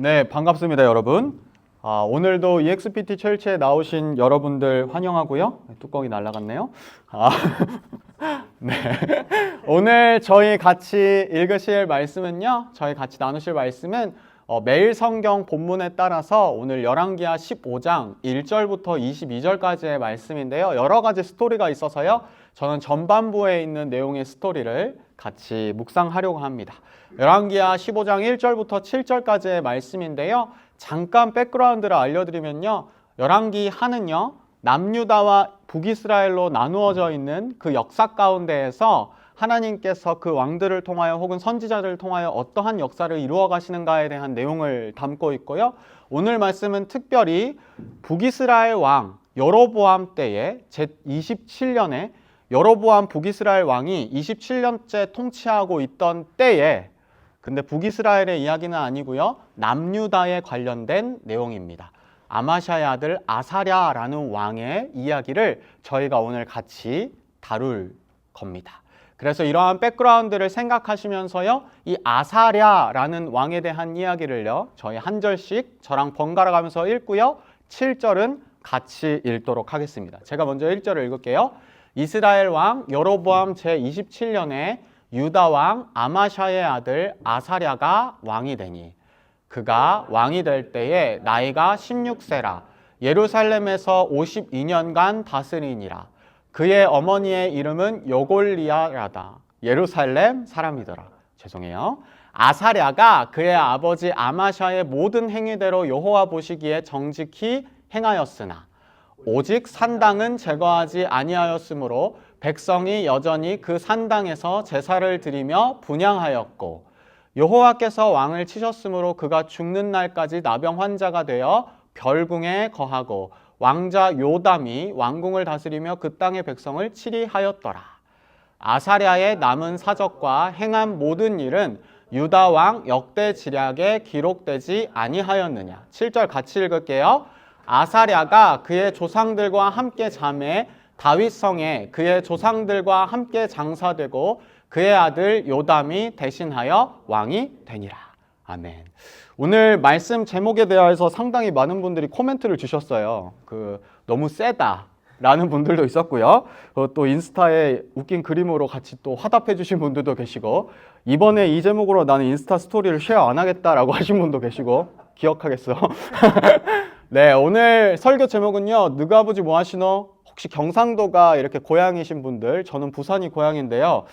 네, 반갑습니다, 여러분. 오늘도 EXPT 철치에 나오신 여러분들 환영하고요. 뚜껑이 날아갔네요. 네. 오늘 저희 같이 읽으실 말씀은요. 저희 같이 나누실 말씀은 매일 성경 본문에 따라서 오늘 열왕기하 15장 1절부터 22절까지의 말씀인데요. 여러 가지 스토리가 있어서요. 저는 전반부에 있는 내용의 스토리를 같이 묵상하려고 합니다. 열왕기하 15장 1절부터 7절까지의 말씀인데요. 잠깐 백그라운드를 알려드리면요. 열왕기하는요. 남유다와 북이스라엘로 나누어져 있는 그 역사 가운데에서 하나님께서 그 왕들을 통하여 혹은 선지자들을 통하여 어떠한 역사를 이루어 가시는가에 대한 내용을 담고 있고요. 오늘 말씀은 특별히 북이스라엘 왕 여로보암 때에 제27년에 여로보암 북이스라엘 왕이 27년째 통치하고 있던 때에, 근데 북이스라엘의 이야기는 아니고요. 남유다에 관련된 내용입니다. 아마샤의 아들 아사랴라는 왕의 이야기를 저희가 오늘 같이 다룰 겁니다. 그래서 이러한 백그라운드를 생각하시면서요. 이 아사랴라는 왕에 대한 이야기를요. 저희 한 절씩 저랑 번갈아 가면서 읽고요. 7절은 같이 읽도록 하겠습니다. 제가 먼저 1절을 읽을게요. 이스라엘 왕 여로보암 제27년에 유다 왕 아마샤의 아들 아사랴가 왕이 되니 그가 왕이 될 때에 나이가 16세라 예루살렘에서 52년간 다스리니라. 그의 어머니의 이름은 여골리아라다. 예루살렘 사람이더라. 죄송해요. 아사랴가 그의 아버지 아마샤의 모든 행위대로 여호와 보시기에 정직히 행하였으나 오직 산당은 제거하지 아니하였으므로 백성이 여전히 그 산당에서 제사를 드리며 분향하였고 여호와께서 왕을 치셨으므로 그가 죽는 날까지 나병 환자가 되어 별궁에 거하고 왕자 요담이 왕궁을 다스리며 그 땅의 백성을 치리하였더라. 아사랴의 남은 사적과 행한 모든 일은 유다 왕 역대 지략에 기록되지 아니하였느냐. 7절 같이 읽을게요. 아사랴가 그의 조상들과 함께 잠에 다윗성에 그의 조상들과 함께 장사되고 그의 아들 요담이 대신하여 왕이 되니라. 아멘. 오늘 말씀 제목에 대해서 상당히 많은 분들이 코멘트를 주셨어요. 너무 세다 라는 분들도 있었고요. 또 인스타에 웃긴 그림으로 같이 또 화답해 주신 분들도 계시고, 이번에 이 제목으로 나는 인스타 스토리를 쉐어 안 하겠다라고 하신 분도 계시고, 기억하겠어. 네, 오늘 설교 제목은요. 너가 아버지 뭐 하시노? 혹시 경상도가 이렇게 고향이신 분들, 저는 부산이 고향인데요.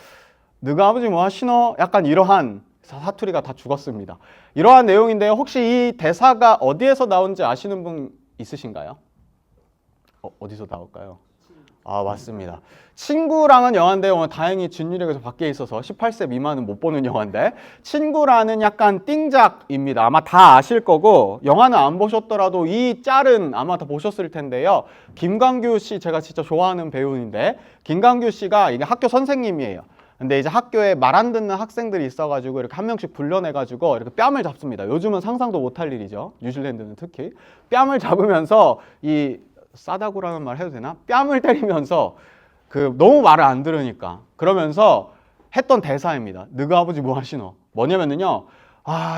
너가 아버지 뭐 하시노? 약간 이러한 사투리가 다 죽었습니다. 이러한 내용인데요. 혹시 이 대사가 어디에서 나온지 아시는 분 있으신가요? 어디서 나올까요? 맞습니다. 친구랑은 영화인데요. 오늘 다행히 진유력에서 밖에 있어서 18세 미만은 못 보는 영화인데, 친구라는 약간 띵작입니다. 아마 다 아실 거고, 영화는 안 보셨더라도 이 짤은 아마 다 보셨을 텐데요. 김광규 씨, 제가 진짜 좋아하는 배우인데, 김광규 씨가 이게 학교 선생님이에요. 근데 이제 학교에 말 안 듣는 학생들이 있어가지고 이렇게 한 명씩 불러내가지고 이렇게 뺨을 잡습니다. 요즘은 상상도 못할 일이죠. 뉴질랜드는 특히. 뺨을 잡으면서 이 싸다구라는 말 해도 되나? 뺨을 때리면서 너무 말을 안 들으니까 그러면서 했던 대사입니다. 너가 아버지 뭐 하시노? 뭐냐면은요.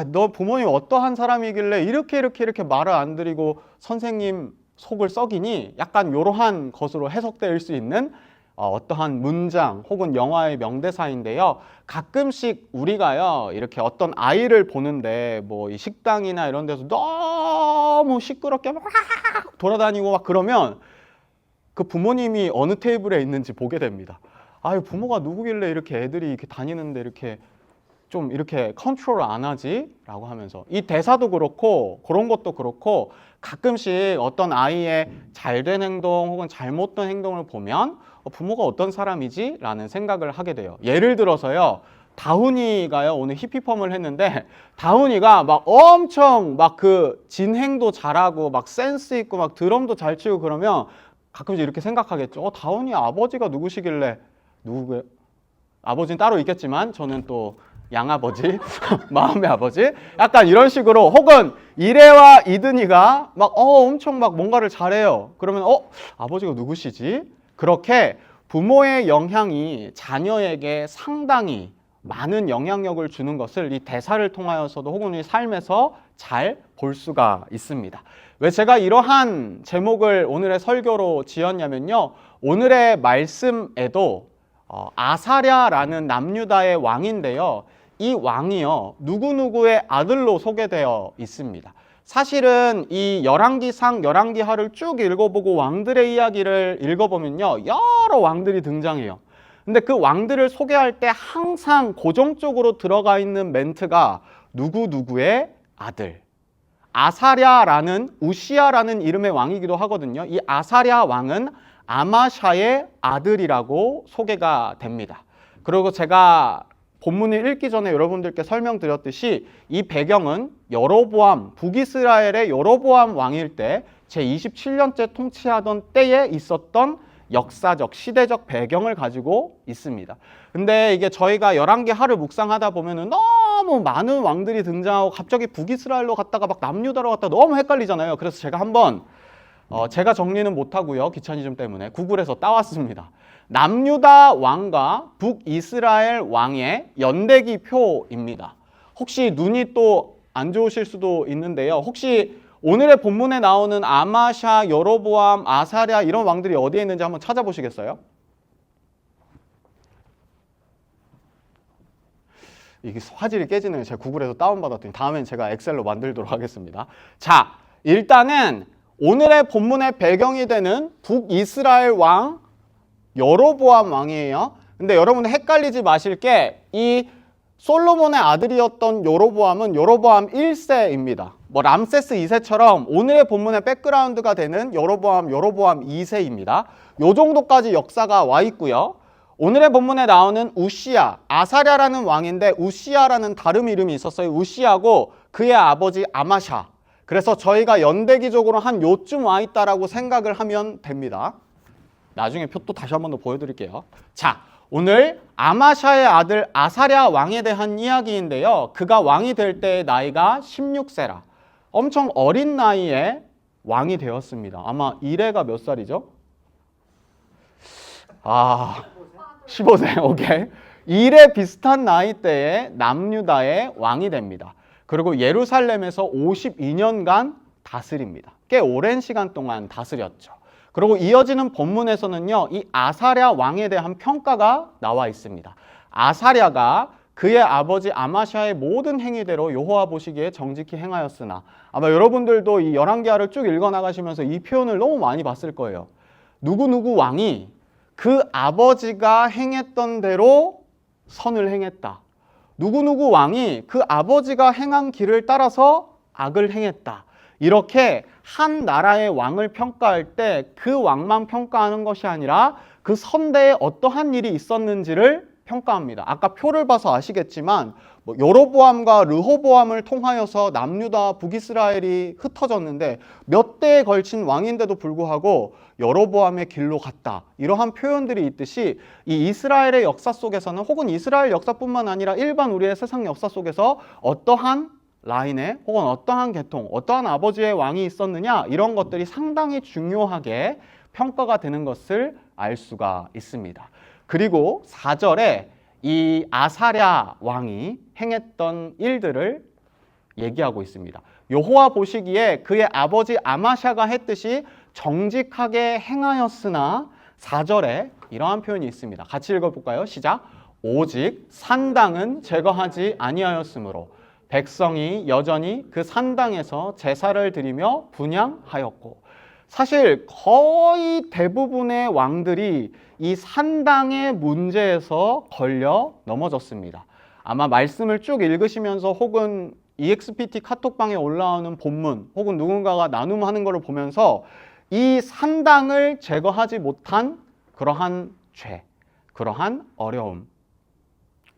너 부모님 어떠한 사람이길래 이렇게 말을 안 들이고 선생님 속을 썩이니? 약간 이러한 것으로 해석될 수 있는 어떠한 문장 혹은 영화의 명대사인데요. 가끔씩 우리가요 이렇게 어떤 아이를 보는데 뭐 이 식당이나 이런 데서 너무 시끄럽게 막 돌아다니고 막 그러면 그 부모님이 어느 테이블에 있는지 보게 됩니다. 부모가 누구길래 이렇게 애들이 이렇게 다니는데 이렇게 좀 이렇게 컨트롤을 안 하지? 라고 하면서 이 대사도 그렇고 그런 것도 그렇고 가끔씩 어떤 아이의 잘된 행동 혹은 잘못된 행동을 보면 부모가 어떤 사람이지? 라는 생각을 하게 돼요. 예를 들어서요. 다훈이가요 오늘 히피펌을 했는데 다훈이가 막 엄청 막 진행도 잘하고 막 센스 있고 막 드럼도 잘 치고 그러면 가끔씩 이렇게 생각하겠죠. 다훈이 아버지가 누구시길래 누구고요? 아버지는 따로 있겠지만 저는 또 양아버지, 마음의 아버지, 약간 이런 식으로. 혹은 이래와 이든이가 막 엄청 막 뭔가를 잘해요. 그러면 아버지가 누구시지? 그렇게 부모의 영향이 자녀에게 상당히 많은 영향력을 주는 것을 이 대사를 통하여서도 혹은 이 삶에서 잘 볼 수가 있습니다. 왜 제가 이러한 제목을 오늘의 설교로 지었냐면요, 오늘의 말씀에도 아사랴라는 남유다의 왕인데요, 이 왕이요 누구누구의 아들로 소개되어 있습니다. 사실은 이 열왕기상, 열왕기하를 쭉 읽어보고 왕들의 이야기를 읽어보면요, 여러 왕들이 등장해요. 근데 그 왕들을 소개할 때 항상 고정적으로 들어가 있는 멘트가 누구누구의 아들. 아사랴라는, 우시야라는 이름의 왕이기도 하거든요. 이 아사랴 왕은 아마샤의 아들이라고 소개가 됩니다. 그리고 제가 본문을 읽기 전에 여러분들께 설명드렸듯이 이 배경은 여로보암, 북이스라엘의 여로보암 왕일 때 제27년째 통치하던 때에 있었던 역사적, 시대적 배경을 가지고 있습니다. 근데 이게 저희가 열왕기하를 묵상하다 보면은 너무 많은 왕들이 등장하고 갑자기 북이스라엘로 갔다가 막 남유다로 갔다가 너무 헷갈리잖아요. 그래서 제가 한번 제가 정리는 못하고요, 귀차니즘 때문에 구글에서 따왔습니다. 남유다 왕과 북이스라엘 왕의 연대기 표입니다. 혹시 눈이 또 안 좋으실 수도 있는데요, 혹시 오늘의 본문에 나오는 아마샤, 여로보암, 아사랴 이런 왕들이 어디에 있는지 한번 찾아보시겠어요? 이게 화질이 깨지네요. 제가 구글에서 다운받았더니 다음엔 제가 엑셀로 만들도록 하겠습니다. 자, 일단은 오늘의 본문의 배경이 되는 북이스라엘 왕 여로보암 왕이에요. 근데 여러분 헷갈리지 마실 게 이 솔로몬의 아들이었던 여로보암은 여로보암 1세입니다. 뭐 람세스 2세처럼 오늘의 본문의 백그라운드가 되는 여로보암 2세입니다. 요 정도까지 역사가 와 있고요. 오늘의 본문에 나오는 우시야, 아사랴라는 왕인데 우시야라는 다른 이름이 있었어요. 우시야고 그의 아버지 아마샤. 그래서 저희가 연대기적으로 한 요쯤 와 있다라고 생각을 하면 됩니다. 나중에 표 또 다시 한 번 더 보여드릴게요. 자, 오늘 아마샤의 아들 아사랴 왕에 대한 이야기인데요, 그가 왕이 될 때의 나이가 16세라. 엄청 어린 나이에 왕이 되었습니다. 아마 이래가 몇 살이죠? 15세. 오케이. 이래 비슷한 나이대에 남유다의 왕이 됩니다. 그리고 예루살렘에서 52년간 다스립니다. 꽤 오랜 시간 동안 다스렸죠. 그리고 이어지는 본문에서는요, 이 아사랴 왕에 대한 평가가 나와 있습니다. 아사랴가 그의 아버지 아마샤의 모든 행위대로 여호와 보시기에 정직히 행하였으나, 아마 여러분들도 이 열왕기하를 쭉 읽어나가시면서 이 표현을 너무 많이 봤을 거예요. 누구누구 왕이 그 아버지가 행했던 대로 선을 행했다. 누구누구 왕이 그 아버지가 행한 길을 따라서 악을 행했다. 이렇게 한 나라의 왕을 평가할 때 그 왕만 평가하는 것이 아니라 그 선대에 어떠한 일이 있었는지를 평가합니다. 아까 표를 봐서 아시겠지만 여로보암과 르호보암을 통하여서 남유다 북이스라엘이 흩어졌는데 몇 대에 걸친 왕인데도 불구하고 여로보암의 길로 갔다. 이러한 표현들이 있듯이 이 이스라엘의 역사 속에서는, 혹은 이스라엘 역사뿐만 아니라 일반 우리의 세상 역사 속에서 어떠한 라인에 혹은 어떠한 계통, 어떠한 아버지의 왕이 있었느냐, 이런 것들이 상당히 중요하게 평가가 되는 것을 알 수가 있습니다. 그리고 4절에 이 아사랴 왕이 행했던 일들을 얘기하고 있습니다. 여호와 보시기에 그의 아버지 아마샤가 했듯이 정직하게 행하였으나, 4절에 이러한 표현이 있습니다. 같이 읽어볼까요? 시작. 오직 산당은 제거하지 아니하였으므로 백성이 여전히 그 산당에서 제사를 드리며 분향하였고. 사실 거의 대부분의 왕들이 이 산당의 문제에서 걸려 넘어졌습니다. 아마 말씀을 쭉 읽으시면서 혹은 EXPT 카톡방에 올라오는 본문 혹은 누군가가 나눔하는 것을 보면서 이 산당을 제거하지 못한 그러한 죄, 그러한 어려움,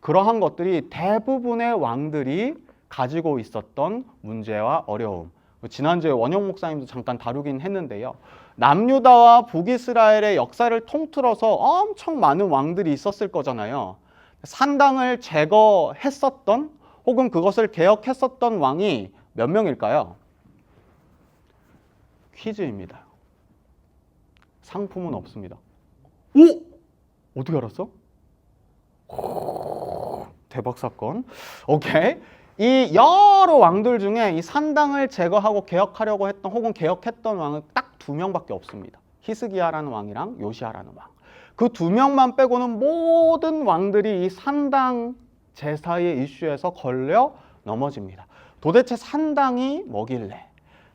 그러한 것들이 대부분의 왕들이 가지고 있었던 문제와 어려움. 지난주에 원영 목사님도 잠깐 다루긴 했는데요, 남유다와 북이스라엘의 역사를 통틀어서 엄청 많은 왕들이 있었을 거잖아요. 산당을 제거했었던 혹은 그것을 개혁했었던 왕이 몇 명일까요? 퀴즈입니다. 상품은 없습니다. 오! 어떻게 알았어? 대박 사건. 오케이. 이 여러 왕들 중에 이 산당을 제거하고 개혁하려고 했던 혹은 개혁했던 왕은 딱 2명밖에 없습니다. 히스기야라는 왕이랑 요시야라는 왕. 그 2명만 빼고는 모든 왕들이 이 산당 제사의 이슈에서 걸려 넘어집니다. 도대체 산당이 뭐길래?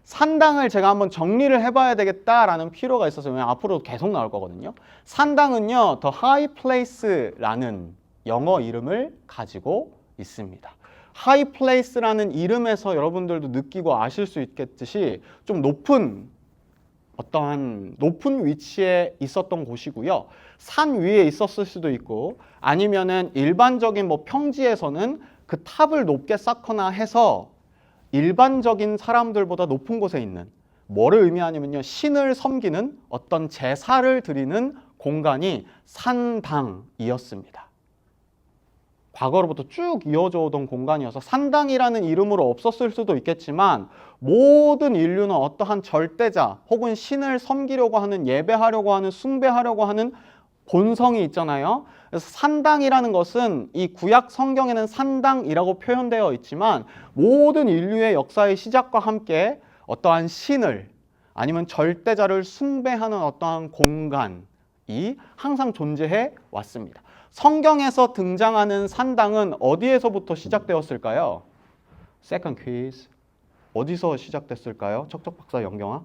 산당을 제가 한번 정리를 해봐야 되겠다라는 필요가 있어서 왜냐면 앞으로 계속 나올 거거든요. 산당은요, The High Place라는 영어 이름을 가지고 있습니다. High Place라는 이름에서 여러분들도 느끼고 아실 수 있겠듯이 좀 어떠한 높은 위치에 있었던 곳이고요. 산 위에 있었을 수도 있고 아니면은 일반적인 뭐 평지에서는 그 탑을 높게 쌓거나 해서 일반적인 사람들보다 높은 곳에 있는, 뭐를 의미하냐면요, 신을 섬기는 어떤 제사를 드리는 공간이 산당이었습니다. 과거로부터 쭉 이어져 오던 공간이어서 산당이라는 이름으로 없었을 수도 있겠지만 모든 인류는 어떠한 절대자 혹은 신을 섬기려고 하는, 예배하려고 하는, 숭배하려고 하는 본성이 있잖아요. 그래서 산당이라는 것은 이 구약 성경에는 산당이라고 표현되어 있지만 모든 인류의 역사의 시작과 함께 어떠한 신을 아니면 절대자를 숭배하는 어떠한 공간이 항상 존재해 왔습니다. 성경에서 등장하는 산당은 어디에서부터 시작되었을까요? Second quiz. 어디서 시작됐을까요? 척척박사 영경아?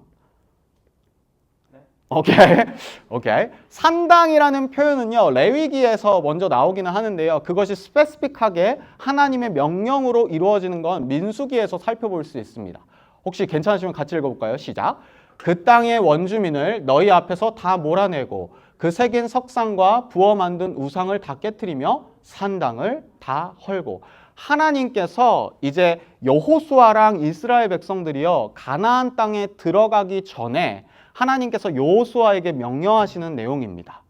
오케이. 산당이라는 표현은요, 레위기에서 먼저 나오기는 하는데요. 그것이 스페시픽하게 하나님의 명령으로 이루어지는 건 민수기에서 살펴볼 수 있습니다. 혹시 괜찮으시면 같이 읽어볼까요? 시작. 그 땅의 원주민을 너희 앞에서 다 몰아내고 그 새긴 석상과 부어 만든 우상을 다 깨트리며 산당을 다 헐고. 하나님께서 이제 여호수아랑 이스라엘 백성들이요, 가나안 땅에 들어가기 전에 하나님께서 여호수아에게 명령하시는 내용입니다.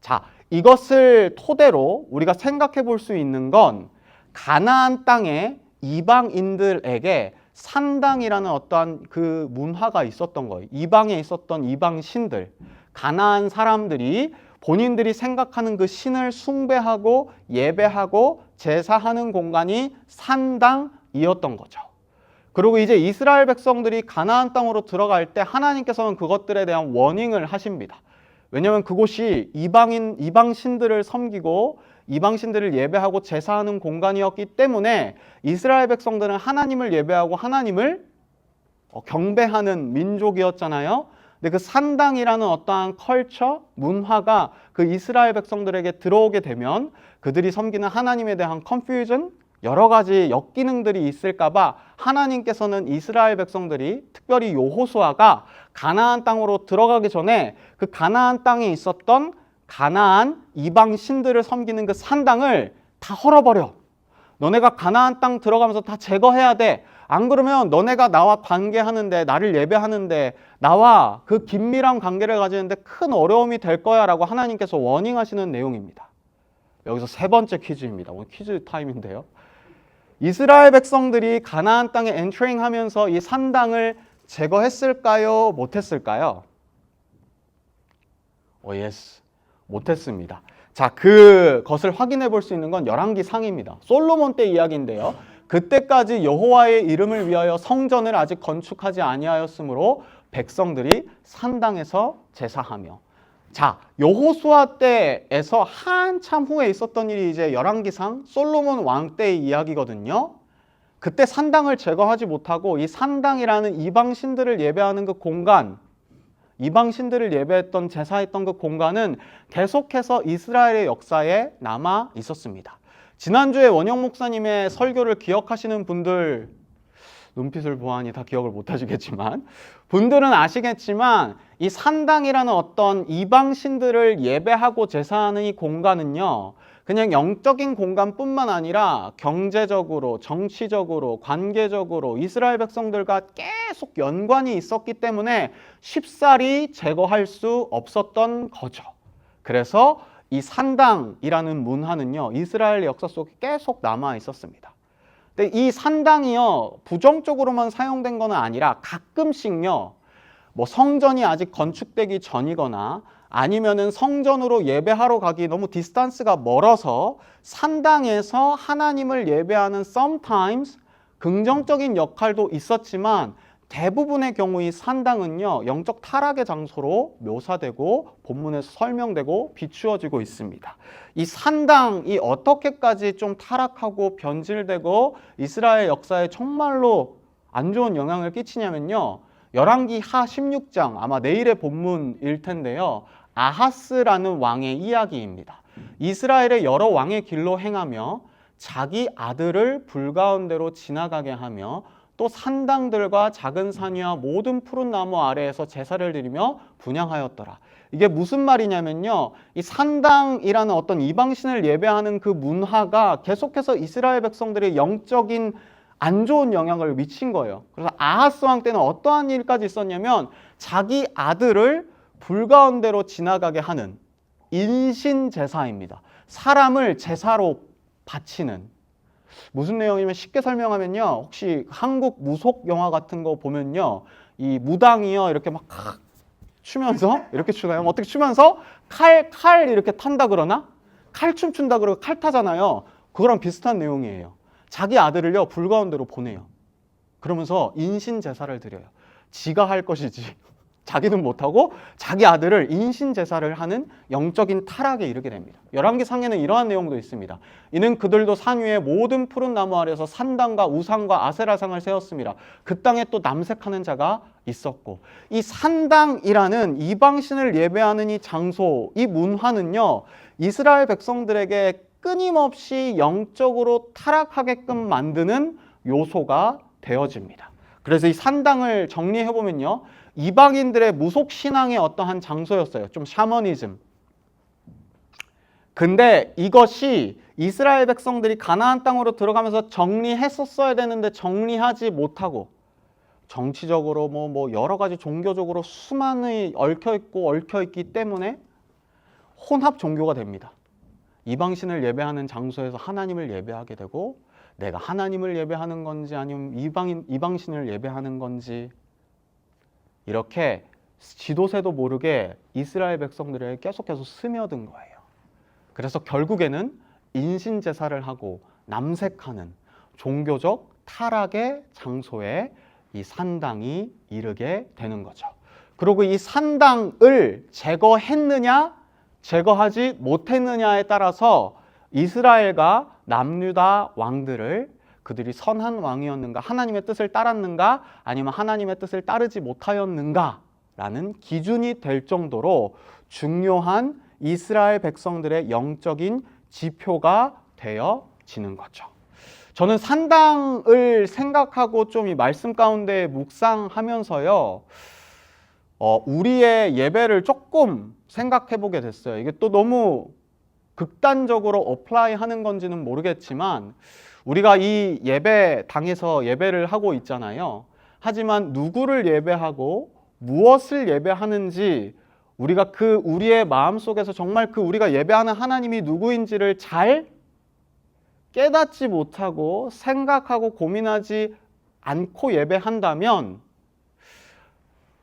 자, 이것을 토대로 우리가 생각해 볼 수 있는 건 가나안 땅의 이방인들에게 산당이라는 어떠한 그 문화가 있었던 거예요. 이방에 있었던 이방 신들, 가나안 사람들이 본인들이 생각하는 그 신을 숭배하고 예배하고 제사하는 공간이 산당이었던 거죠. 그리고 이제 이스라엘 백성들이 가나안 땅으로 들어갈 때 하나님께서는 그것들에 대한 워닝을 하십니다. 왜냐하면 그곳이 이방 신들을 섬기고 이방 신들을 예배하고 제사하는 공간이었기 때문에 이스라엘 백성들은 하나님을 예배하고 하나님을 경배하는 민족이었잖아요. 근데 그 산당이라는 어떠한 컬처, 문화가 그 이스라엘 백성들에게 들어오게 되면 그들이 섬기는 하나님에 대한 컨퓨전, 여러 가지 역기능들이 있을까봐 하나님께서는 이스라엘 백성들이, 특별히 여호수아가 가나안 땅으로 들어가기 전에 그 가나안 땅에 있었던 가나안 이방 신들을 섬기는 그 산당을 다 헐어버려. 너네가 가나안 땅 들어가면서 다 제거해야 돼. 안 그러면 너네가 나와 관계하는데, 나를 예배하는데, 나와 그 긴밀한 관계를 가지는데 큰 어려움이 될 거야 라고 하나님께서 워닝하시는 내용입니다. 여기서 세 번째 퀴즈입니다. 오늘 퀴즈 타임인데요. 이스라엘 백성들이 가나안 땅에 엔트링 하면서 이 산당을 제거했을까요? 못했을까요? 예스. 못했습니다. 자, 그것을 확인해 볼 수 있는 건 열왕기 상입니다. 솔로몬 때 이야기인데요. 그때까지 여호와의 이름을 위하여 성전을 아직 건축하지 아니하였으므로 백성들이 산당에서 제사하며. 자, 여호수아 때에서 한참 후에 있었던 일이 이제 열왕기상 솔로몬 왕 때의 이야기거든요. 그때 산당을 제거하지 못하고 이 산당이라는 이방 신들을 예배하는 그 공간, 이방 신들을 예배했던, 제사했던 그 공간은 계속해서 이스라엘의 역사에 남아 있었습니다. 지난주에 원영 목사님의 설교를 기억하시는 분들, 눈빛을 보아하니 다 기억을 못 하시겠지만 분들은 아시겠지만 이 산당이라는 어떤 이방 신들을 예배하고 제사하는 이 공간은요, 그냥 영적인 공간뿐만 아니라 경제적으로, 정치적으로, 관계적으로 이스라엘 백성들과 계속 연관이 있었기 때문에 쉽사리 제거할 수 없었던 거죠. 그래서 이 산당이라는 문화는요, 이스라엘 역사 속에 계속 남아 있었습니다. 근데 이 산당이요, 부정적으로만 사용된 건 아니라 가끔씩요, 뭐 성전이 아직 건축되기 전이거나 아니면은 성전으로 예배하러 가기 너무 디스턴스가 멀어서 산당에서 하나님을 예배하는 sometimes 긍정적인 역할도 있었지만 대부분의 경우 이 산당은요 영적 타락의 장소로 묘사되고 본문에서 설명되고 비추어지고 있습니다. 이 산당이 어떻게까지 좀 타락하고 변질되고 이스라엘 역사에 정말로 안 좋은 영향을 끼치냐면요, 열왕기 하 16장 아마 내일의 본문일 텐데요, 아하스라는 왕의 이야기입니다. 이스라엘의 여러 왕의 길로 행하며 자기 아들을 불 가운데로 지나가게 하며 또 산당들과 작은 산위와 모든 푸른 나무 아래에서 제사를 드리며 분향하였더라. 이게 무슨 말이냐면요, 이 산당이라는 어떤 이방신을 예배하는 그 문화가 계속해서 이스라엘 백성들의 영적인 안 좋은 영향을 미친 거예요. 그래서 아하스 왕 때는 어떠한 일까지 있었냐면 자기 아들을 불 가운데로 지나가게 하는 인신 제사입니다. 사람을 제사로 바치는. 무슨 내용이면 쉽게 설명하면요, 혹시 한국 무속 영화 같은 거 보면요, 이 무당이요 이렇게 막 추면서 이렇게 추나요? 어떻게 추면서 칼 이렇게 탄다 그러나? 칼춤 춘다 그러고 칼 타잖아요. 그거랑 비슷한 내용이에요. 자기 아들을요 불 가운데로 보내요. 그러면서 인신 제사를 드려요. 지가 할 것이지 자기는 못하고 자기 아들을 인신 제사를 하는 영적인 타락에 이르게 됩니다. 열왕기 상에는 이러한 내용도 있습니다. 이는 그들도 산 위에 모든 푸른 나무 아래에서 산당과 우상과 아세라상을 세웠습니다. 그 땅에 또 남색하는 자가 있었고, 이 산당이라는 이방신을 예배하는 이 장소, 이 문화는요 이스라엘 백성들에게 끊임없이 영적으로 타락하게끔 만드는 요소가 되어집니다. 그래서 이 산당을 정리해보면요, 이방인들의 무속 신앙의 어떠한 장소였어요. 좀 샤머니즘. 근데 이것이 이스라엘 백성들이 가나안 땅으로 들어가면서 정리했었어야 되는데 정리하지 못하고 정치적으로 뭐 여러 가지 종교적으로 수많이 얽혀있기 때문에 혼합 종교가 됩니다. 이방신을 예배하는 장소에서 하나님을 예배하게 되고, 내가 하나님을 예배하는 건지 아니면 이방신을 예배하는 건지, 이렇게 지도새도 모르게 이스라엘 백성들에게 계속해서 스며든 거예요. 그래서 결국에는 인신 제사를 하고 남색하는 종교적 타락의 장소에 이 산당이 이르게 되는 거죠. 그리고 이 산당을 제거했느냐 제거하지 못했느냐에 따라서 이스라엘과 남유다 왕들을, 그들이 선한 왕이었는가, 하나님의 뜻을 따랐는가, 아니면 하나님의 뜻을 따르지 못하였는가 라는 기준이 될 정도로 중요한 이스라엘 백성들의 영적인 지표가 되어지는 거죠. 저는 산당을 생각하고 좀 이 말씀 가운데 묵상하면서요, 우리의 예배를 조금 생각해 보게 됐어요. 이게 또 너무 극단적으로 어플라이 하는 건지는 모르겠지만, 우리가 이 예배당에서 예배를 하고 있잖아요. 하지만 누구를 예배하고 무엇을 예배하는지 우리가 우리의 마음속에서 정말 우리가 예배하는 하나님이 누구인지를 잘 깨닫지 못하고 생각하고 고민하지 않고 예배한다면,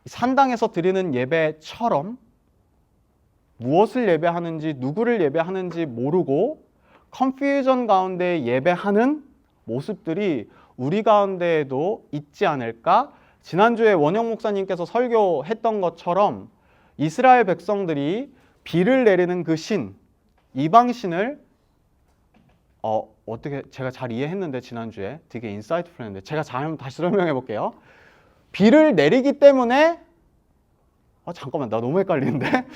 산당에서 드리는 예배처럼 무엇을 예배하는지 누구를 예배하는지 모르고 컨퓨전 가운데 예배하는 모습들이 우리 가운데에도 있지 않을까? 지난주에 원영 목사님께서 설교했던 것처럼 이스라엘 백성들이 비를 내리는 그 신, 이방신을 어떻게 제가 잘 이해했는데, 지난주에 되게 인사이트풀했는데 제가 잘 다시 설명해 볼게요. 비를 내리기 때문에 잠깐만, 나 너무 헷갈리는데.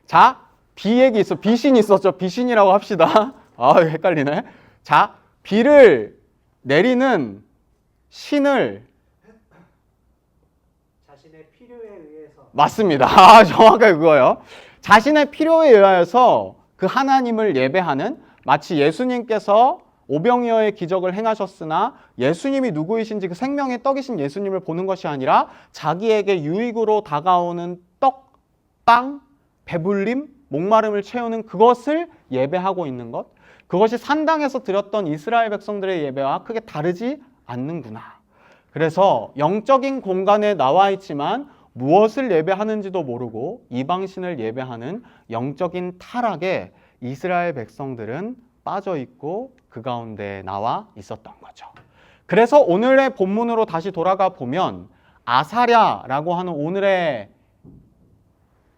자, 비 얘기 있어. 비신이 있었죠. 비신이라고 합시다. 헷갈리네. 자, 비를 내리는 신을 자신의 필요에 의해서. 맞습니다. 정확하게 그거예요. 자신의 필요에 의해서 그 하나님을 예배하는, 마치 예수님께서 오병이어의 기적을 행하셨으나 예수님이 누구이신지 그 생명의 떡이신 예수님을 보는 것이 아니라 자기에게 유익으로 다가오는 떡, 빵, 배불림, 목마름을 채우는 그것을 예배하고 있는 것, 그것이 산당에서 드렸던 이스라엘 백성들의 예배와 크게 다르지 않는구나. 그래서 영적인 공간에 나와 있지만 무엇을 예배하는지도 모르고 이방신을 예배하는 영적인 타락에 이스라엘 백성들은 빠져 있고 그 가운데 나와 있었던 거죠. 그래서 오늘의 본문으로 다시 돌아가 보면 아사랴라고 하는 오늘의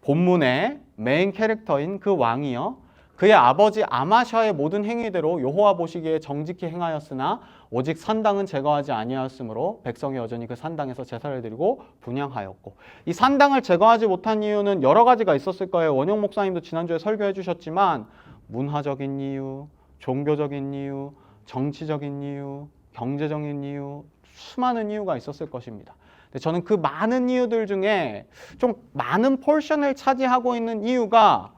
본문의 메인 캐릭터인 그 왕이요, 그의 아버지 아마샤의 모든 행위대로 여호와 보시기에 정직히 행하였으나 오직 산당은 제거하지 아니하였으므로 백성이 여전히 그 산당에서 제사를 드리고 분향하였고, 이 산당을 제거하지 못한 이유는 여러 가지가 있었을 거예요. 원영 목사님도 지난주에 설교해 주셨지만 문화적인 이유, 종교적인 이유, 정치적인 이유, 경제적인 이유, 수많은 이유가 있었을 것입니다. 근데 저는 그 많은 이유들 중에 좀 많은 포션을 차지하고 있는 이유가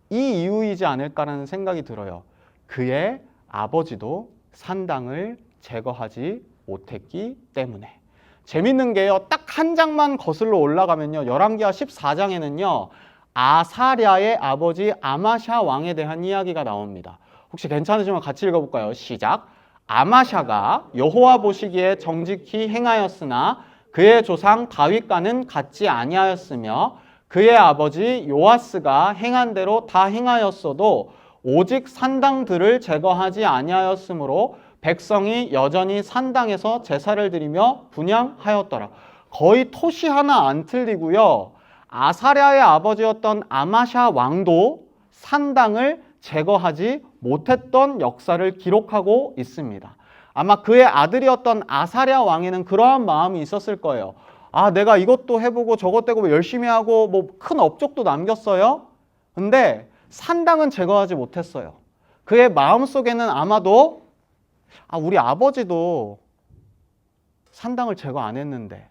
이 이유이지 않을까라는 생각이 들어요. 그의 아버지도 산당을 제거하지 못했기 때문에. 재밌는 게요, 딱 한 장만 거슬러 올라가면요, 열왕기하 14장에는요 아사랴의 아버지 아마샤 왕에 대한 이야기가 나옵니다. 혹시 괜찮으시면 같이 읽어볼까요? 시작. 아마샤가 여호와 보시기에 정직히 행하였으나 그의 조상 다윗과는 같지 아니하였으며 그의 아버지 요아스가 행한 대로 다 행하였어도 오직 산당들을 제거하지 아니하였으므로 백성이 여전히 산당에서 제사를 드리며 분향하였더라. 거의 토시 하나 안 틀리고요. 아사랴의 아버지였던 아마샤 왕도 산당을 제거하지 못했던 역사를 기록하고 있습니다. 아마 그의 아들이었던 아사랴 왕에는 그러한 마음이 있었을 거예요. 아, 내가 이것도 해보고 저것도 해보고 열심히 하고 뭐 큰 업적도 남겼어요. 근데 산당은 제거하지 못했어요. 그의 마음속에는 아마도 우리 아버지도 산당을 제거 안 했는데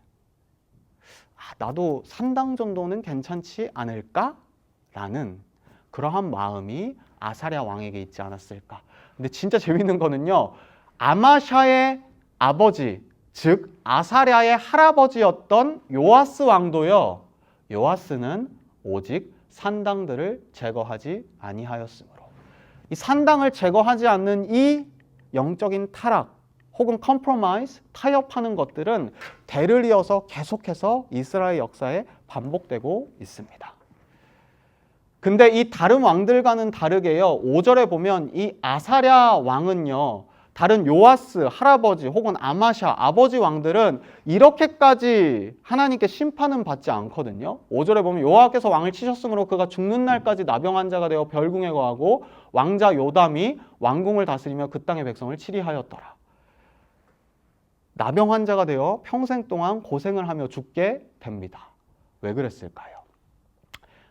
나도 산당 정도는 괜찮지 않을까? 라는 그러한 마음이 아사랴 왕에게 있지 않았을까. 근데 진짜 재밌는 거는요, 아마샤의 아버지, 즉 아사랴의 할아버지였던 요아스 왕도요, 요아스는 오직 산당들을 제거하지 아니하였으므로, 이 산당을 제거하지 않는 이 영적인 타락 혹은 컴프로마이즈, 타협하는 것들은 대를 이어서 계속해서 이스라엘 역사에 반복되고 있습니다. 근데 이 다른 왕들과는 다르게요, 5절에 보면 이 아사랴 왕은요, 다른 요아스 할아버지 혹은 아마샤 아버지 왕들은 이렇게까지 하나님께 심판은 받지 않거든요. 5절에 보면 여호와께서 왕을 치셨으므로 그가 죽는 날까지 나병 자가 되어 별궁에 거하고 왕자 요담이 왕궁을 다스리며 그 땅의 백성을 치리하였더라. 나병 환자가 되어 평생 동안 고생을 하며 죽게 됩니다. 왜 그랬을까요?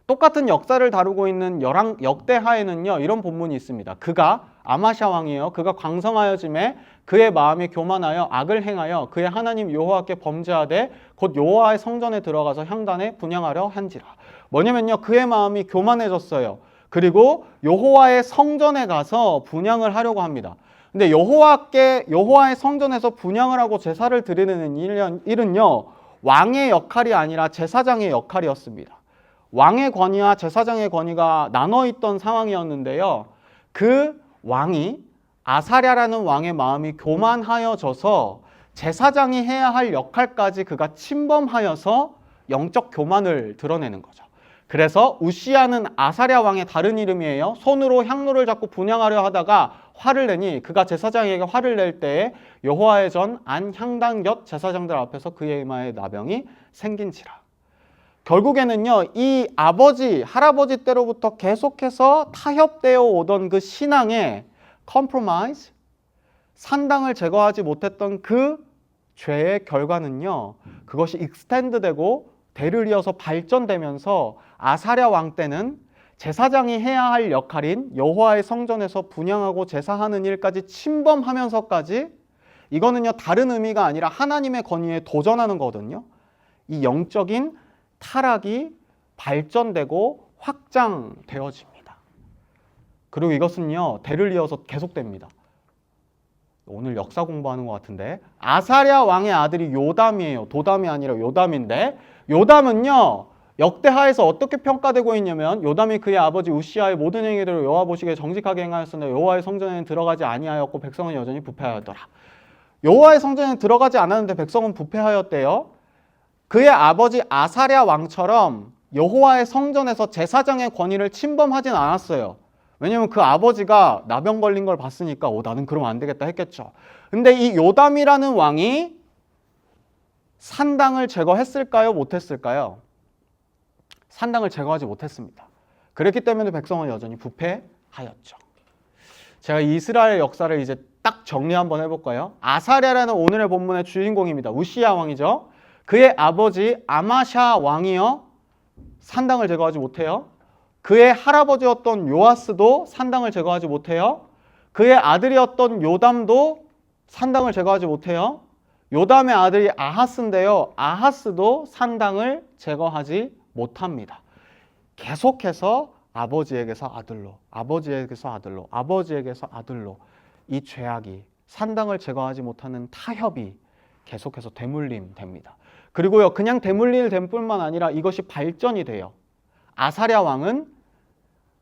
똑같은 역사를 다루고 있는 역대하에는요, 이런 본문이 있습니다. 그가 아마샤 왕이에요. 그가 광성하여짐에 그의 마음이 교만하여 악을 행하여 그의 하나님 여호와께 범죄하되 곧 여호와의 성전에 들어가서 향단에 분향하려 한지라. 뭐냐면요, 그의 마음이 교만해졌어요. 그리고 여호와의 성전에 가서 분향을 하려고 합니다. 근데 여호와의 성전에서 분향을 하고 제사를 드리는 일은요, 왕의 역할이 아니라 제사장의 역할이었습니다. 왕의 권위와 제사장의 권위가 나눠있던 상황이었는데요, 그 왕이, 아사랴라는 왕의 마음이 교만하여져서 제사장이 해야 할 역할까지 그가 침범하여서 영적 교만을 드러내는 거죠. 그래서 우시야는 아사랴 왕의 다른 이름이에요. 손으로 향로를 잡고 분향하려 하다가 화를 내니 그가 제사장에게 화를 낼 때에 여호와의 전 안 향단 곁 제사장들 앞에서 그의 이마에 나병이 생긴지라. 결국에는요, 이 아버지, 할아버지 때로부터 계속해서 타협되어 오던 그 신앙의 컴프로마이즈, 산당을 제거하지 못했던 그 죄의 결과는요, 그것이 익스텐드되고 대를 이어서 발전되면서 아사랴 왕 때는 제사장이 해야 할 역할인 여호와의 성전에서 분향하고 제사하는 일까지 침범하면서까지, 이거는요 다른 의미가 아니라 하나님의 권위에 도전하는 거거든요. 이 영적인 타락이 발전되고 확장되어집니다. 그리고 이것은요 대를 이어서 계속됩니다. 오늘 역사 공부하는 것 같은데, 아사랴 왕의 아들이 요담이에요. 도담이 아니라 요담인데, 요담은요 역대하에서 어떻게 평가되고 있냐면, 요담이 그의 아버지 우시야의 모든 행위대로 여호와 보시기에 정직하게 행하였으나 여호와의 성전에는 들어가지 아니하였고 백성은 여전히 부패하였더라. 여호와의 성전에 들어가지 않았는데 백성은 부패하였대요. 그의 아버지 아사랴 왕처럼 여호와의 성전에서 제사장의 권위를 침범하진 않았어요. 왜냐면 그 아버지가 나병 걸린 걸 봤으니까 나는 그러면 안 되겠다 했겠죠. 근데 이 요담이라는 왕이 산당을 제거했을까요? 못했을까요? 산당을 제거하지 못했습니다. 그랬기 때문에 백성은 여전히 부패하였죠. 제가 이스라엘 역사를 이제 딱 정리 한번 해볼까요? 아사랴라는 오늘의 본문의 주인공입니다. 우시야 왕이죠. 그의 아버지 아마샤 왕이요, 산당을 제거하지 못해요. 그의 할아버지였던 요아스도 산당을 제거하지 못해요. 그의 아들이었던 요담도 산당을 제거하지 못해요. 요담의 아들이 아하스인데요, 아하스도 산당을 제거하지 못합니다. 계속해서 아버지에게서 아들로, 아버지에게서 아들로, 아버지에게서 아들로 이 죄악이, 산당을 제거하지 못하는 타협이 계속해서 되물림됩니다. 그리고요, 그냥 되물림될 뿐만 아니라 이것이 발전이 돼요. 아사랴 왕은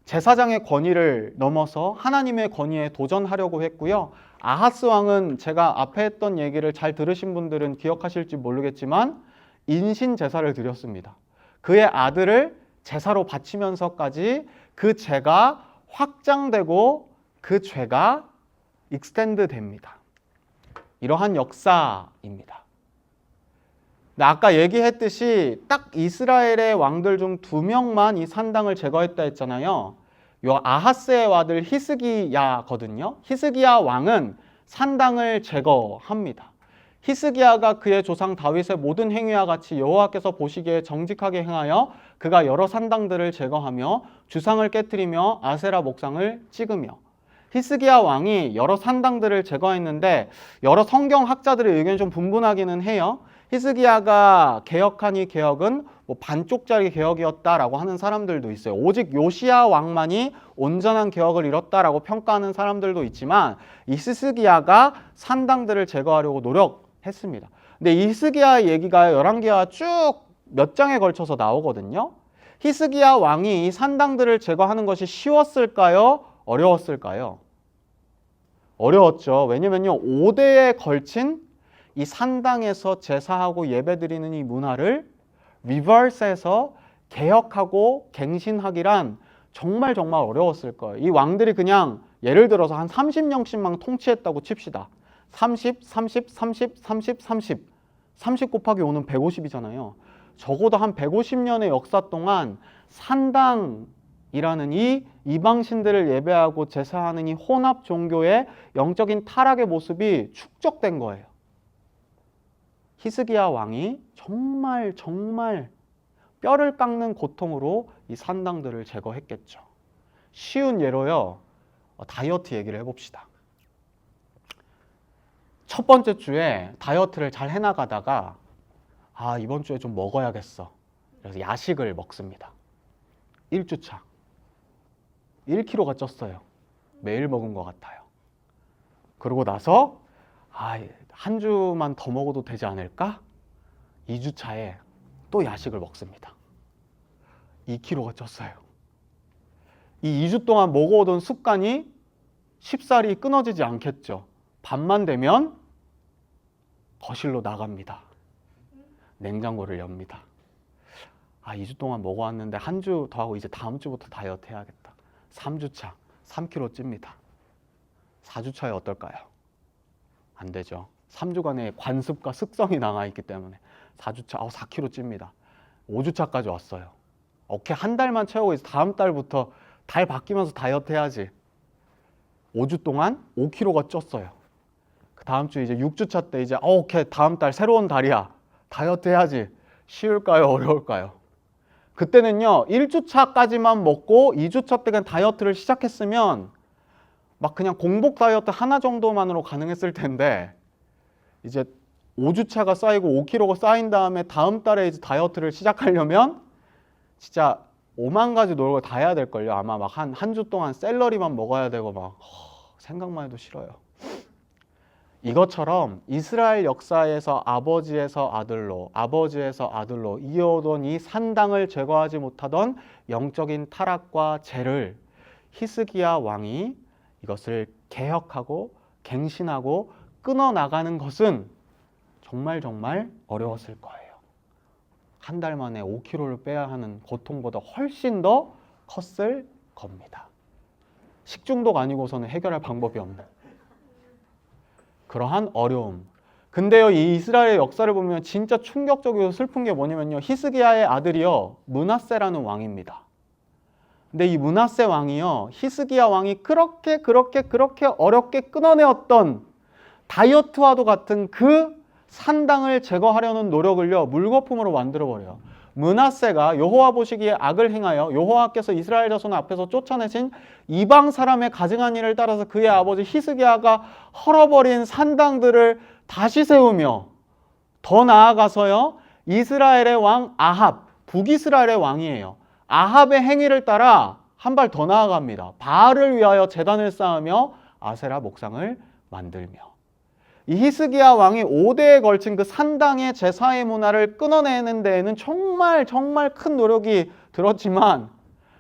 제사장의 권위를 넘어서 하나님의 권위에 도전하려고 했고요. 아하스 왕은 제가 앞에 했던 얘기를 잘 들으신 분들은 기억하실지 모르겠지만 인신 제사를 드렸습니다. 그의 아들을 제사로 바치면서까지 그 죄가 확장되고 그 죄가 익스텐드 됩니다. 이러한 역사입니다. 아까 얘기했듯이 딱 이스라엘의 왕들 중 2명만 이 산당을 제거했다 했잖아요. 요 아하스의 아들 히스기야거든요. 히스기야 왕은 산당을 제거합니다. 히스기야가 그의 조상 다윗의 모든 행위와 같이 여호와께서 보시기에 정직하게 행하여 그가 여러 산당들을 제거하며 주상을 깨뜨리며 아세라 목상을 찍으며. 히스기야 왕이 여러 산당들을 제거했는데 여러 성경학자들의 의견이 좀 분분하기는 해요. 히스기야가 개혁한 이 개혁은 반쪽짜리 개혁이었다라고 하는 사람들도 있어요. 오직 요시야 왕만이 온전한 개혁을 이뤘다라고 평가하는 사람들도 있지만 이 히스기야가 산당들을 제거하려고 노력했습니다. 근데 이 히스기야의 얘기가 열왕기하 쭉 몇 장에 걸쳐서 나오거든요. 히스기야 왕이 이 산당들을 제거하는 것이 쉬웠을까요? 어려웠을까요? 어려웠죠. 왜냐면요, 5대에 걸친 이 산당에서 제사하고 예배드리는 이 문화를 리버스해서 개혁하고 갱신하기란 정말 어려웠을 거예요. 이 왕들이 그냥 예를 들어서 한 30년씩만 통치했다고 칩시다. 30, 30, 30, 30, 30. 30 곱하기 5는 150이잖아요. 적어도 한 150년의 역사 동안 산당이라는 이 이방신들을 예배하고 제사하는 이 혼합 종교의 영적인 타락의 모습이 축적된 거예요. 히스기야 왕이 정말 뼈를 깎는 고통으로 이 산당들을 제거했겠죠. 쉬운 예로요, 다이어트 얘기를 해봅시다. 첫 번째 주에 다이어트를 잘 해나가다가 이번 주에 좀 먹어야겠어. 그래서 야식을 먹습니다. 1주차 1kg가 쪘어요. 매일 먹은 것 같아요. 그러고 나서 한 주만 더 먹어도 되지 않을까? 2주차에 또 야식을 먹습니다. 2kg가 쪘어요. 이 2주 동안 먹어오던 습관이 쉽사리 끊어지지 않겠죠. 밤만 되면 거실로 나갑니다. 냉장고를 엽니다. 2주 동안 먹어왔는데 한 주 더 하고 이제 다음 주부터 다이어트 해야겠다. 3주차 3kg 찝니다. 4주차에 어떨까요? 안 되죠. 3주간의 관습과 습성이 남아있기 때문에 4주차 4kg 찝니다. 5주차까지 왔어요. 오케이, 한 달만 채우고 이제 다음 달부터 달 바뀌면서 다이어트 해야지. 5주 동안 5kg가 쪘어요. 그 다음 주 이제 6주차 때 이제 오케이, 다음 달 새로운 달이야. 다이어트 해야지. 쉬울까요? 어려울까요? 그때는요, 1주차까지만 먹고 2주차 때 그냥 다이어트를 시작했으면 막 그냥 공복 다이어트 하나 정도만으로 가능했을 텐데 이제 5주차가 쌓이고 5kg가 쌓인 다음에 다음 달에 이제 다이어트를 시작하려면 진짜 5만 가지 노력을 다 해야 될걸요. 아마 막 한 주 동안 샐러리만 먹어야 되고 막 생각만 해도 싫어요. 이것처럼 이스라엘 역사에서 아버지에서 아들로, 아버지에서 아들로 이어오던 이 산당을 제거하지 못하던 영적인 타락과 죄를 히스기야 왕이 이것을 개혁하고 갱신하고 끊어나가는 것은 정말 어려웠을 거예요. 한 달 만에 5kg를 빼야 하는 고통보다 훨씬 더 컸을 겁니다. 식중독 아니고서는 해결할 방법이 없는 그러한 어려움. 근데요, 이 이스라엘의 역사를 보면 진짜 충격적이고 슬픈 게 뭐냐면요, 히스기야의 아들이요, 므낫세라는 왕입니다. 근데 이 므낫세 왕이요, 히스기야 왕이 그렇게 어렵게 끊어내었던 다이어트와도 같은 그 산당을 제거하려는 노력을요, 물거품으로 만들어버려요. 므낫세가 여호와 보시기에 악을 행하여 여호와께서 이스라엘 자손 앞에서 쫓아내신 이방 사람의 가증한 일을 따라서 그의 아버지 히스기야가 헐어버린 산당들을 다시 세우며, 더 나아가서요, 이스라엘의 왕 아합, 북이스라엘의 왕이에요. 아합의 행위를 따라 한 발 더 나아갑니다. 바알을 위하여 제단을 쌓으며 아세라 목상을 만들며, 이 히스기야 왕이 5대에 걸친 그 산당의 제사의 문화를 끊어내는 데에는 정말 큰 노력이 들었지만,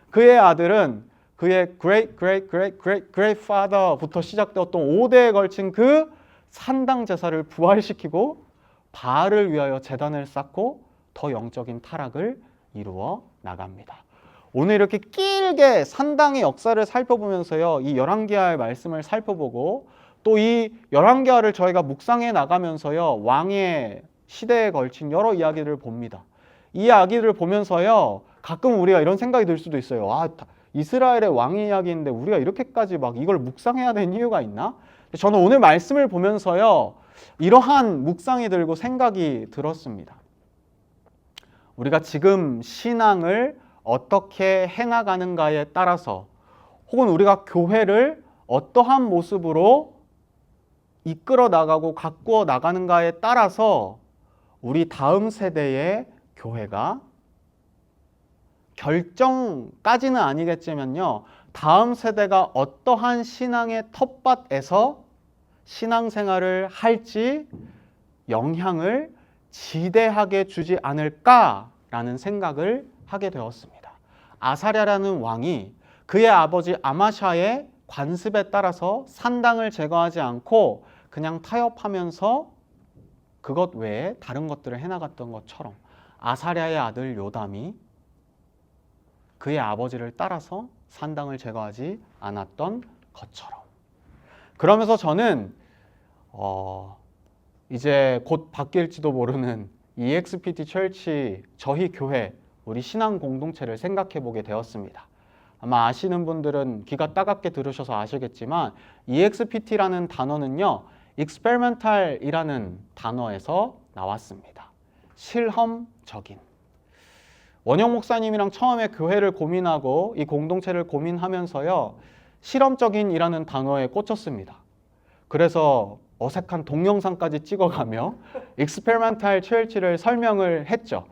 그의 아들은 그의 great father부터 시작되었던 5대에 걸친 그 산당 제사를 부활시키고 바알을 위하여 제단을 쌓고 더 영적인 타락을 이루어 나갑니다. 오늘 이렇게 길게 산당의 역사를 살펴보면서요, 이 열왕기하의 말씀을 살펴보고 또 이 열왕기하를 저희가 묵상해 나가면서요, 왕의 시대에 걸친 여러 이야기들을 봅니다. 이 이야기들을 보면서요, 가끔 우리가 이런 생각이 들 수도 있어요. 이스라엘의 왕의 이야기인데 우리가 이렇게까지 막 이걸 묵상해야 되는 이유가 있나? 저는 오늘 말씀을 보면서요, 이러한 묵상이 들고 생각이 들었습니다. 우리가 지금 신앙을 어떻게 해나가는가에 따라서, 혹은 우리가 교회를 어떠한 모습으로 이끌어 나가고 가꾸어 나가는가에 따라서 우리 다음 세대의 교회가, 결정까지는 아니겠지만요, 다음 세대가 어떠한 신앙의 텃밭에서 신앙생활을 할지 영향을 지대하게 주지 않을까라는 생각을 하게 되었습니다. 아사랴라는 왕이 그의 아버지 아마샤의 관습에 따라서 산당을 제거하지 않고 그냥 타협하면서 그것 외에 다른 것들을 해나갔던 것처럼, 아사랴의 아들 요담이 그의 아버지를 따라서 산당을 제거하지 않았던 것처럼, 그러면서 저는 이제 곧 바뀔지도 모르는 EXPT 철치, 저희 교회, 우리 신앙 공동체를 생각해 보게 되었습니다. 아마 아시는 분들은 귀가 따갑게 들으셔서 아시겠지만, EXPT라는 단어는요, experimental이라는 단어에서 나왔습니다. 실험적인. 원영 목사님이랑 처음에 교회를 고민하고 이 공동체를 고민하면서요, 실험적인이라는 단어에 꽂혔습니다. 그래서 어색한 동영상까지 찍어가며 익스페리멘탈 철치를 설명을 했죠.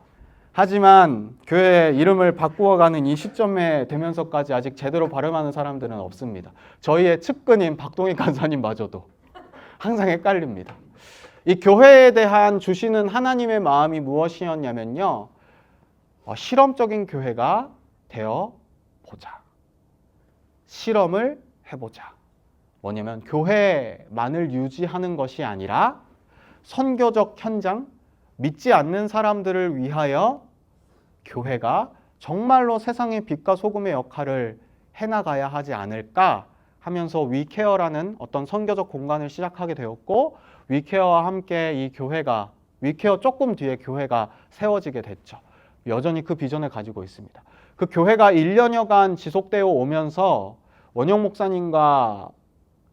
하지만 교회 이름을 바꾸어가는 이 시점에 되면서까지 아직 제대로 발음하는 사람들은 없습니다. 저희의 측근인 박동익 간사님마저도 항상 헷갈립니다. 이 교회에 대한 주시는 하나님의 마음이 무엇이었냐면요, 실험적인 교회가 되어보자. 실험을 해보자. 뭐냐면 교회만을 유지하는 것이 아니라 선교적 현장, 믿지 않는 사람들을 위하여 교회가 정말로 세상의 빛과 소금의 역할을 해나가야 하지 않을까 하면서 위케어라는 어떤 선교적 공간을 시작하게 되었고, 위케어와 함께 이 교회가, 위케어 조금 뒤에 교회가 세워지게 됐죠. 여전히 그 비전을 가지고 있습니다. 그 교회가 1년여간 지속되어 오면서 원영 목사님과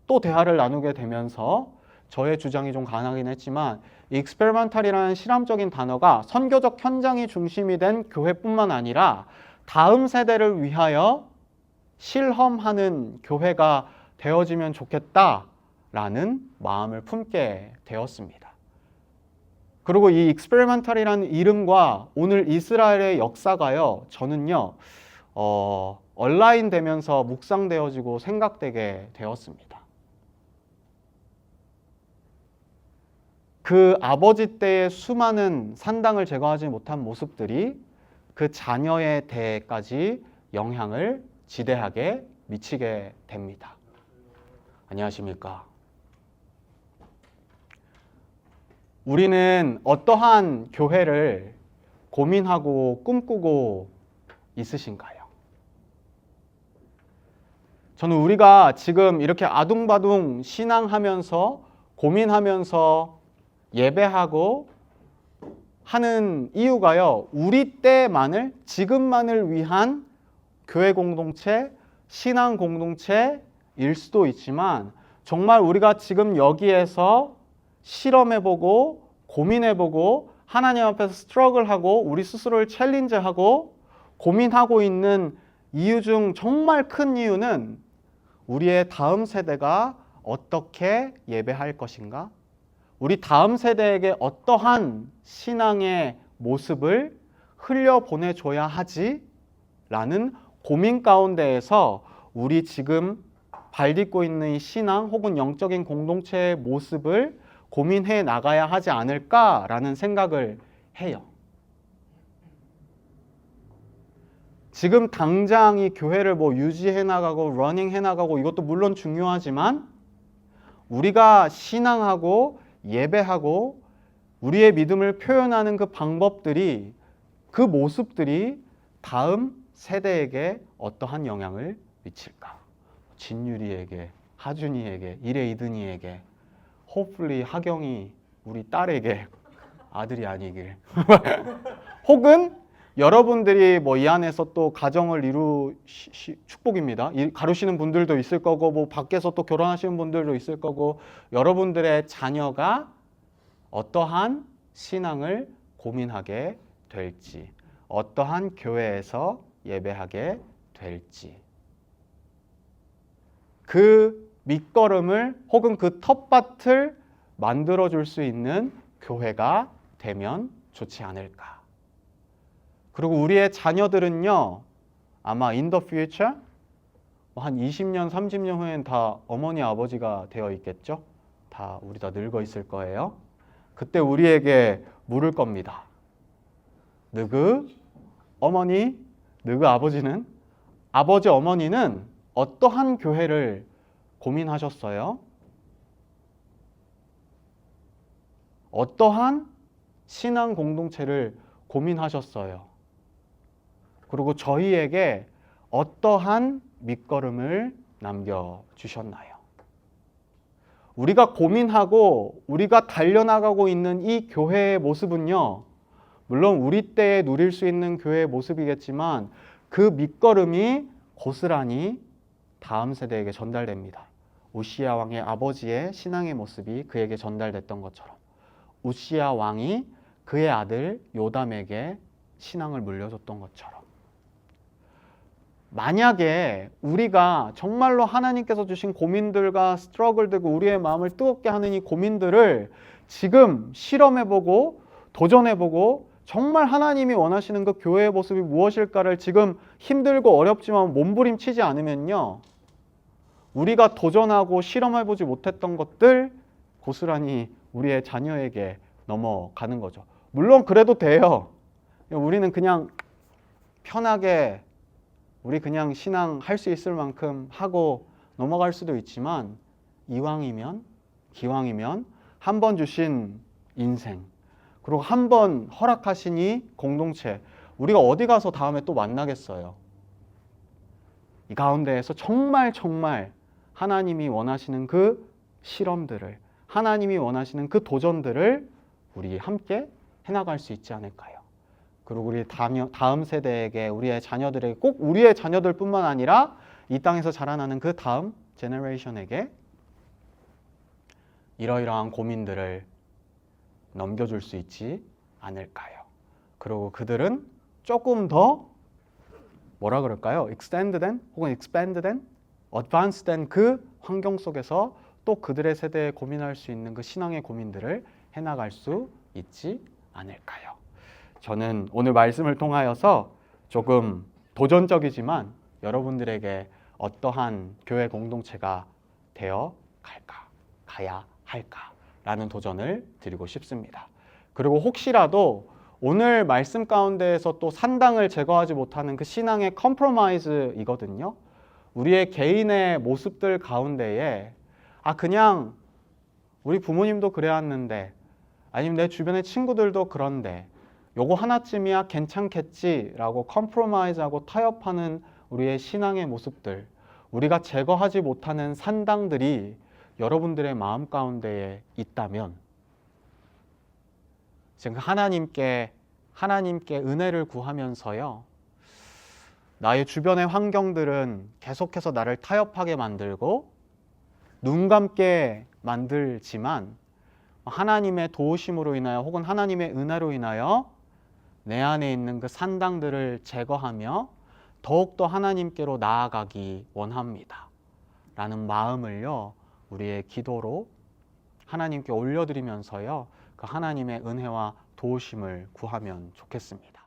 또 대화를 나누게 되면서 저의 주장이 좀 강하긴 했지만, 이 익스페리멘탈이라는 실험적인 단어가 선교적 현장이 중심이 된 교회뿐만 아니라 다음 세대를 위하여 실험하는 교회가 되어지면 좋겠다라는 마음을 품게 되었습니다. 그리고 이 익스페리멘탈이라는 이름과 오늘 이스라엘의 역사가요, 저는요, 온라인 되면서 묵상되어지고 생각되게 되었습니다. 그 아버지 때의 수많은 산당을 제거하지 못한 모습들이 그 자녀의 대까지 영향을 지대하게 미치게 됩니다. 안녕하십니까? 우리는 어떠한 교회를 고민하고 꿈꾸고 있으신가요? 저는 우리가 지금 이렇게 아둥바둥 신앙하면서 고민하면서 예배하고 하는 이유가요, 우리 때만을, 지금만을 위한 교회 공동체, 신앙 공동체일 수도 있지만 정말 우리가 지금 여기에서 실험해보고 고민해보고 하나님 앞에서 스트러글하고 우리 스스로를 챌린지하고 고민하고 있는 이유 중 정말 큰 이유는 우리의 다음 세대가 어떻게 예배할 것인가? 우리 다음 세대에게 어떠한 신앙의 모습을 흘려보내줘야 하지? 라는 고민 가운데에서 우리 지금 발딛고 있는 이 신앙 혹은 영적인 공동체의 모습을 고민해 나가야 하지 않을까라는 생각을 해요. 지금 당장 이 교회를 뭐 유지해 나가고 러닝 해 나가고 이것도 물론 중요하지만 우리가 신앙하고 예배하고 우리의 믿음을 표현하는 그 방법들이, 그 모습들이 다음 세대에게 어떠한 영향을 미칠까? 진유리에게, 하준이에게, 이래이든이에게, hopefully 하경이 우리 딸에게, 아들이 아니길 혹은 여러분들이 뭐 이 안에서 또 가정을 축복입니다. 가르치는 분들도 있을 거고 뭐 밖에서 또 결혼하시는 분들도 있을 거고 여러분들의 자녀가 어떠한 신앙을 고민하게 될지, 어떠한 교회에서 예배하게 될지, 그 밑거름을 혹은 그 텃밭을 만들어줄 수 있는 교회가 되면 좋지 않을까. 그리고 우리의 자녀들은요, 아마 in the future 한 20년, 30년 후엔 다 어머니, 아버지가 되어 있겠죠? 우리 다 늙어 있을 거예요. 그때 우리에게 물을 겁니다. 너그 어머니, 너그 아버지는, 아버지, 어머니는 어떠한 교회를 고민하셨어요? 어떠한 신앙 공동체를 고민하셨어요? 그리고 저희에게 어떠한 밑거름을 남겨주셨나요? 우리가 고민하고 우리가 달려나가고 있는 이 교회의 모습은요, 물론 우리 때에 누릴 수 있는 교회의 모습이겠지만 그 밑거름이 고스란히 다음 세대에게 전달됩니다. 우시야 왕의 아버지의 신앙의 모습이 그에게 전달됐던 것처럼 우시야 왕이 그의 아들 요담에게 신앙을 물려줬던 것처럼, 만약에 우리가 정말로 하나님께서 주신 고민들과 스트러글들과 우리의 마음을 뜨겁게 하는 이 고민들을 지금 실험해보고 도전해보고 정말 하나님이 원하시는 그 교회의 모습이 무엇일까를 지금 힘들고 어렵지만 몸부림치지 않으면요, 우리가 도전하고 실험해보지 못했던 것들 고스란히 우리의 자녀에게 넘어가는 거죠. 물론 그래도 돼요. 우리는 그냥 편하게 우리 그냥 신앙 할 수 있을 만큼 하고 넘어갈 수도 있지만 기왕이면 한 번 주신 인생, 그리고 한 번 허락하신 이 공동체, 우리가 어디 가서 다음에 또 만나겠어요? 이 가운데에서 정말 하나님이 원하시는 그 실험들을, 하나님이 원하시는 그 도전들을 우리 함께 해나갈 수 있지 않을까요? 그리고 우리 다음 세대에게, 우리의 자녀들에게, 꼭 우리의 자녀들뿐만 아니라 이 땅에서 자라나는 그 다음 제너레이션에게 이러이러한 고민들을 넘겨줄 수 있지 않을까요? 그리고 그들은 조금 더 뭐라 그럴까요? extend된 혹은 expand된, advanced된 그 환경 속에서 또 그들의 세대에 고민할 수 있는 그 신앙의 고민들을 해나갈 수 있지 않을까요? 저는 오늘 말씀을 통하여서 조금 도전적이지만 여러분들에게 어떠한 교회 공동체가 되어 가야 할까라는 도전을 드리고 싶습니다. 그리고 혹시라도 오늘 말씀 가운데에서 또 산당을 제거하지 못하는 그 신앙의 컴프로마이즈이거든요. 우리의 개인의 모습들 가운데에 그냥 우리 부모님도 그래왔는데, 아니면 내 주변의 친구들도 그런데, 요거 하나쯤이야 괜찮겠지라고 컴프로마이즈하고 타협하는 우리의 신앙의 모습들, 우리가 제거하지 못하는 산당들이 여러분들의 마음 가운데에 있다면 지금 하나님께 은혜를 구하면서요, 나의 주변의 환경들은 계속해서 나를 타협하게 만들고 눈 감게 만들지만 하나님의 도우심으로 인하여 혹은 하나님의 은혜로 인하여 내 안에 있는 그 산당들을 제거하며 더욱더 하나님께로 나아가기 원합니다 라는 마음을요, 우리의 기도로 하나님께 올려드리면서요, 그 하나님의 은혜와 도우심을 구하면 좋겠습니다.